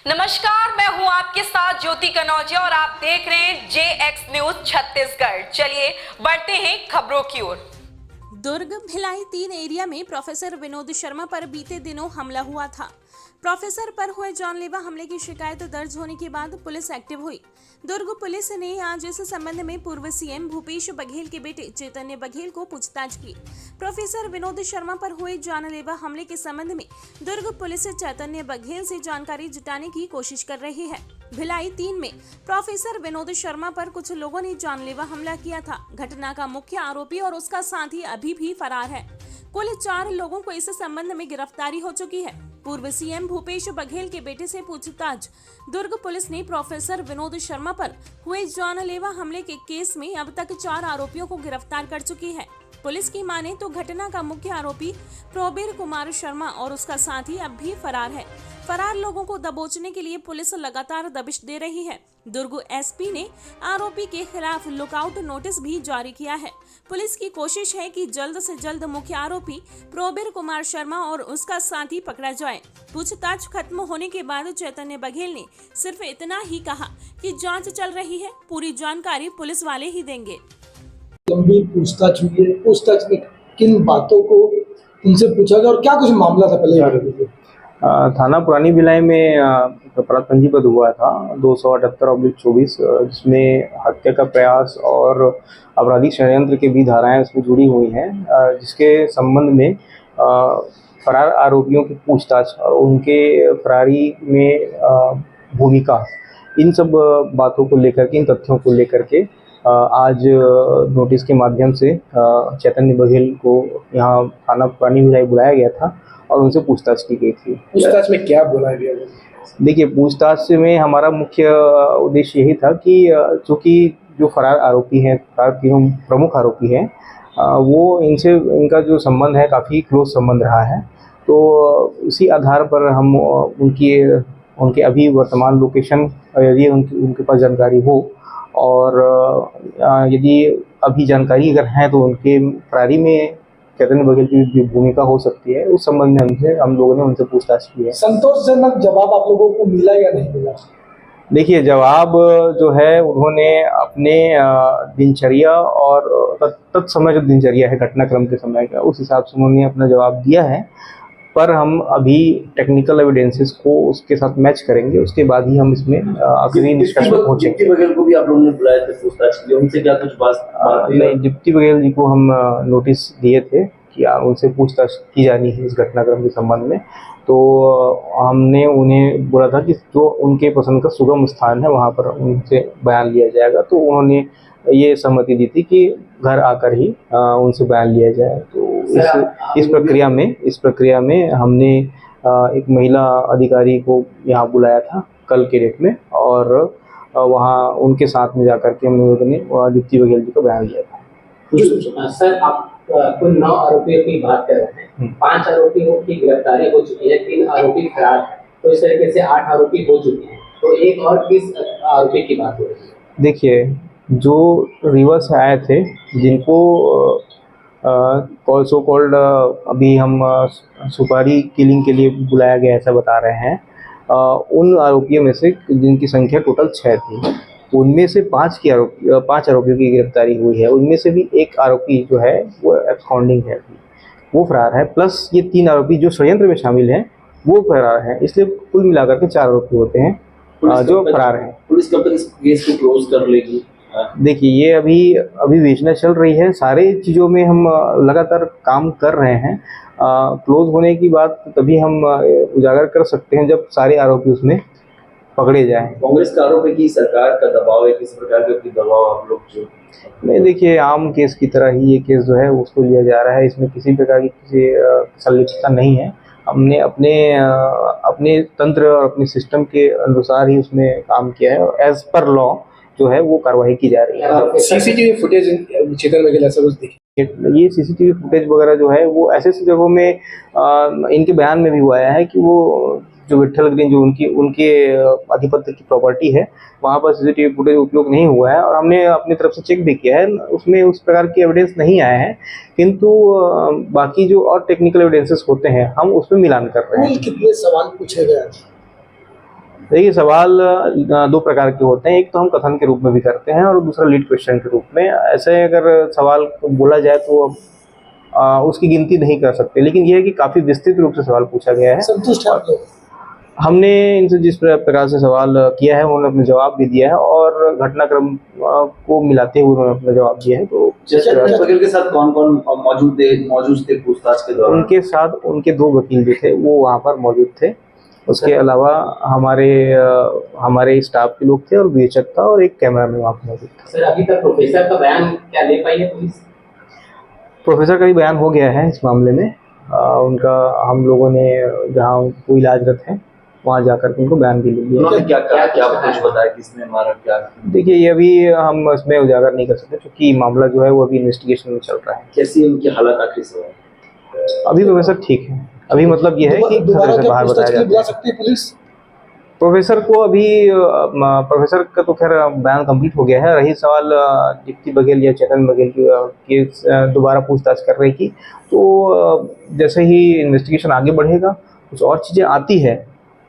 नमस्कार, मैं हूं आपके साथ ज्योति कनौजिया और आप देख रहे हैं JX न्यूज छत्तीसगढ़। चलिए बढ़ते हैं खबरों की ओर। दुर्ग भिलाई 3 एरिया में प्रोफेसर विनोद शर्मा पर बीते दिनों हमला हुआ था। प्रोफेसर पर हुए जानलेवा हमले की शिकायत दर्ज होने के बाद पुलिस एक्टिव हुई। दुर्ग पुलिस ने आज इस संबंध में पूर्व सीएम भूपेश बघेल के बेटे चैतन्य बघेल को पूछताछ की। प्रोफेसर विनोद शर्मा पर हुए जानलेवा हमले के संबंध में दुर्ग पुलिस चैतन्य बघेल से जानकारी जुटाने की कोशिश कर रही है। भिलाई 3 में प्रोफेसर विनोद शर्मा पर कुछ लोगों ने जानलेवा हमला किया था। घटना का मुख्य आरोपी और उसका साथी अभी भी फरार है। कुल 4 लोगों को इस संबंध में गिरफ्तारी हो चुकी है। पूर्व सीएम भूपेश बघेल के बेटे से पूछताछ। दुर्ग पुलिस ने प्रोफेसर विनोद शर्मा पर हुए जानलेवा हमले के केस में अब तक 4 आरोपियों को गिरफ्तार कर चुकी है। पुलिस की माने तो घटना का मुख्य आरोपी प्रबीर कुमार शर्मा और उसका साथी अब भी फरार है। फरार लोगों को दबोचने के लिए पुलिस लगातार दबिश दे रही है। दुर्ग एसपी ने आरोपी के खिलाफ लुकआउट नोटिस भी जारी किया है। पुलिस की कोशिश है कि जल्द से जल्द मुख्य आरोपी प्रबीर कुमार शर्मा और उसका साथी पकड़ा जाए। पूछताछ खत्म होने के बाद चैतन्य बघेल ने सिर्फ इतना ही कहा कि जांच चल रही है, पूरी जानकारी पुलिस वाले ही देंगे। लंबी पूछताछ हुई है। पूछताछ में किन बातों को उनसे पूछा गया और क्या कुछ मामला था पहले? थाना पुरानी भिलाई में अपराध पंजीबद्ध हुआ था 278/24, जिसमें हत्या का प्रयास और आपराधिक षड्यंत्र के भी धाराएं उसमें जुड़ी हुई हैं, जिसके संबंध में फरार आरोपियों की पूछताछ और उनके फरारी में भूमिका, इन सब बातों को लेकर के, इन तथ्यों को लेकर के आज नोटिस के माध्यम से चैतन्य बघेल को यहाँ थाना पुरानी भिलाई बुलाया गया था और उनसे पूछताछ की गई थी। पूछताछ में क्या बोला गया? देखिए, पूछताछ में हमारा मुख्य उद्देश्य यही था कि चूँकि जो फरार आरोपी हैं, फरार तीनों प्रमुख आरोपी हैं, वो इनका जो संबंध है काफ़ी क्लोज संबंध रहा है। तो उसी आधार पर हम उनके अभी वर्तमान लोकेशन, यदि उनके पास जानकारी हो और यदि अभी जानकारी अगर है तो उनके फरारी में चैतन्य बघेल की भूमिका हो सकती है, उस संबंध में हम लोगों ने उनसे पूछताछ की है। संतोषजनक जवाब आप लोगों को मिला या नहीं मिला? देखिए, जवाब जो है उन्होंने अपने दिनचर्या और तत्समय जो दिनचर्या है घटनाक्रम के समय का, उस हिसाब से उन्होंने अपना जवाब दिया है। पर हम अभी टेक्निकल एविडेंसेस को उसके साथ मैच करेंगे, उसके बाद ही हम इसमें आखिरी निष्कर्ष पर पहुंचेंगे। डिप्टी बघेल को भी आप लोगों ने बुलाया था पूछताछ के लिए, उनसे क्या कुछ बात? नहीं, डिप्टी बघेल जी को हम नोटिस दिए थे कि उनसे पूछताछ की जानी है इस घटनाक्रम के संबंध में। तो हमने उन्हें बोला था कि जो उनके पसंद का सुगम स्थान है वहाँ पर उनसे बयान लिया जाएगा। तो उन्होंने ये सहमति दी थी कि घर आकर ही उनसे बयान लिया जाए। तो इस प्रक्रिया में हमने एक महिला अधिकारी को यहाँ बुलाया था कल के डेट में, और वहाँ उनके साथ में जाकर के हम लोगों ने डिप्टी बघेल जी को बयान लिया था। सर, आप कुल 9 आरोपियों की बात कर रहे हैं। 5 आरोपियों की गिरफ्तारी हो चुकी है, 3 आरोपी फरार हैं, तो इस तरीके से 8 आरोपी हो चुके हैं। तो एक और किस आरोपी की बात हो रही है? देखिए, जो रिवर्स से आए थे, जिनको सो कॉल्ड अभी हम सुपारी किलिंग के लिए बुलाया गया ऐसा बता रहे हैं, उन आरोपियों में से जिनकी संख्या टोटल 6 थी, उनमें से 5 आरोपियों की गिरफ्तारी हुई है। उनमें से भी एक आरोपी जो है वो एब्सकॉन्डिंग है, वो फरार है, प्लस ये 3 आरोपी जो षड्यंत्र में शामिल हैं वो फरार हैं। इसलिए कुल मिलाकर के 4 आरोपी होते हैं जो फरार हैं। पुलिस कब तक इस केस को क्लोज कर लेगी? देखिए, ये अभी विवेचना चल रही है। सारे चीज़ों में हम लगातार काम कर रहे हैं। क्लोज होने की बात तभी हम उजागर कर सकते हैं जब सारे आरोपी उसमें पकड़े जाएं। कांग्रेस का आरोप है कि सरकार का दबाव है, किस प्रकार का दबाव आप लोग जो? नहीं, देखिए, आम केस की तरह ही ये केस जो है उसको लिया जा रहा है। इसमें किसी प्रकार की संलिप्तता नहीं है। हमने अपने तंत्र और अपने सिस्टम के अनुसार ही उसमें काम किया है और एज पर लॉ जो है वो कार्रवाई की जा रही है। सीसीटीवी फुटेज चेतन बघेल ऐसा कुछ देखिए, ये सीसीटीवी फुटेज वगैरह जो है वो ऐसे जगहों में इनके बयान में भी हुआ है कि वो जो विट्ठल ग्रीन जो उनके आधिपत्य की प्रॉपर्टी है, वहाँ पर सीसीटीवी फुटेज उपयोग नहीं हुआ है और हमने अपनी तरफ से चेक भी किया है, उसमें उस प्रकार की एविडेंस नहीं आए हैं। किंतु बाकी जो और टेक्निकल एविडेंसेस होते हैं हम उसमें मिलान कर रहे हैं। कितने सवाल पूछे गए? देखिए, सवाल दो प्रकार के होते हैं। एक तो हम कथन के रूप में भी करते हैं और दूसरा लीड क्वेश्चन के रूप में। ऐसे अगर सवाल को बोला जाए तो उसकी गिनती नहीं कर सकते, लेकिन यह है कि काफ़ी विस्तृत रूप से सवाल पूछा गया है। संतुष्ट है आप लोग? हमने इनसे जिस प्रकार से सवाल किया है उन्होंने अपने जवाब भी दिया है और घटनाक्रम को मिलाते हुए उन्होंने अपना जवाब दिया है। तो जैसे वकील के साथ कौन कौन मौजूद थे पूछताछ के दौरान? उनके साथ उनके 2 वकील जो थे वो वहाँ पर मौजूद थे। उसके अलावा हमारे स्टाफ के लोग थे और विवेचक था और एक कैमरामैन वहाँ पर मौजूद था। सर, अभी तक प्रोफेसर का बयान क्या ले पाई है पुलिस? प्रोफेसर का भी बयान हो गया है इस मामले में। उनका हम लोगों ने जहाँ वो इलाजरत हैं वहाँ जाकर उनको बयान भी ले लिया। उन्होंने क्या कहा, क्या कुछ बताया, किसने मारा, क्या? देखिए, ये अभी हम इसमें उजागर नहीं कर सकते क्योंकि मामला जो है वो अभी इन्वेस्टिगेशन में चल रहा है। कैसी उनकी हालत आखिर से? अभी प्रोफेसर ठीक है। अभी मतलब ये है कि दोबारा खतरे से क्या बाहर पूछताछ के बताया लिए बुला जाता है। सकती है पुलिस? प्रोफेसर को अभी प्रोफेसर का तो खैर बयान कंप्लीट हो गया है। रही सवाल दीप्ति बघेल या चेतन बघेल की दोबारा पूछताछ कर रही थी। तो जैसे ही इन्वेस्टिगेशन आगे बढ़ेगा कुछ और चीज़ें आती है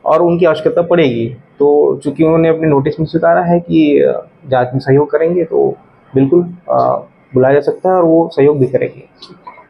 और उनकी आवश्यकता पड़ेगी, तो चूंकि उन्होंने अपने नोटिस में स्वीकारा है कि जांच में सहयोग करेंगे, तो बिल्कुल बुलाया जा सकता है और वो सहयोग भी करेंगे।